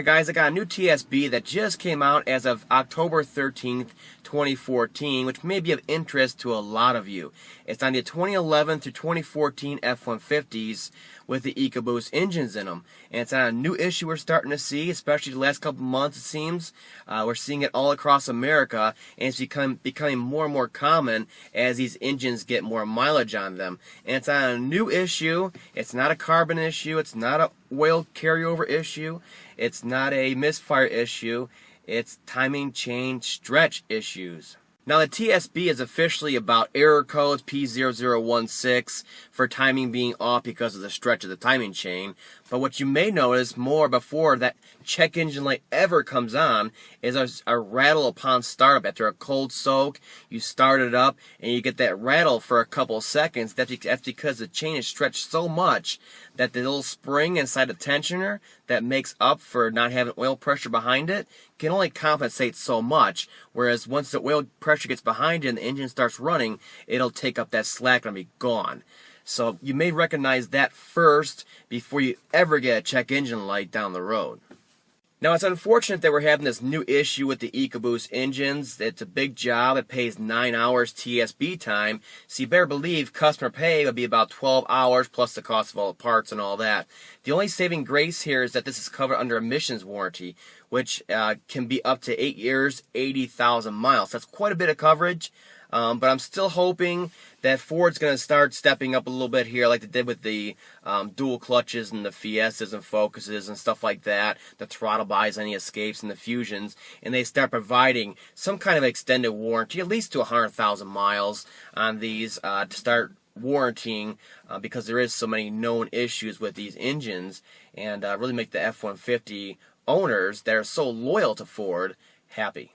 guys, I got a new TSB that just came out as of October 13th, 2014, which may be of interest to a lot of you. It's on the 2011 through 2014 F150s with the Ecoboost engines in them. And it's on a new issue we're starting to see, especially the last couple months it seems. We're seeing it all across America, and it's becoming more and more common as these engines get more mileage on them. And it's on a new issue. It's not a carbon issue. It's not a oil carryover issue. It's not a misfire issue. It's timing chain stretch issues. Now the TSB is officially about error codes P0016 for timing being off because of the stretch of the timing chain. But what you may notice more before that check engine light ever comes on is a rattle upon startup. After a cold soak, you start it up and you get that rattle for a couple seconds. That's because the chain is stretched so much that the little spring inside the tensioner that makes up for not having oil pressure behind it can only compensate so much. Whereas once the oil pressure gets behind it and the engine starts running, it'll take up that slack and be gone. So you may recognize that first before you ever get a check engine light down the road. Now it's unfortunate that we're having this new issue with the Ecoboost engines. It's a big job. It pays 9 hours TSB time. So you better believe customer pay would be about 12 hours plus the cost of all the parts and all that. The only saving grace here is that this is covered under emissions warranty, which can be up to 8 years, 80,000 miles. That's quite a bit of coverage. But I'm still hoping that Ford's going to start stepping up a little bit here like they did with the dual clutches and the Fiestas and Focuses and stuff like that, the throttle bys and the Escapes and the Fusions, and they start providing some kind of extended warranty, at least to 100,000 miles on these to start warranting because there is so many known issues with these engines, and really make the F-150 owners that are so loyal to Ford happy.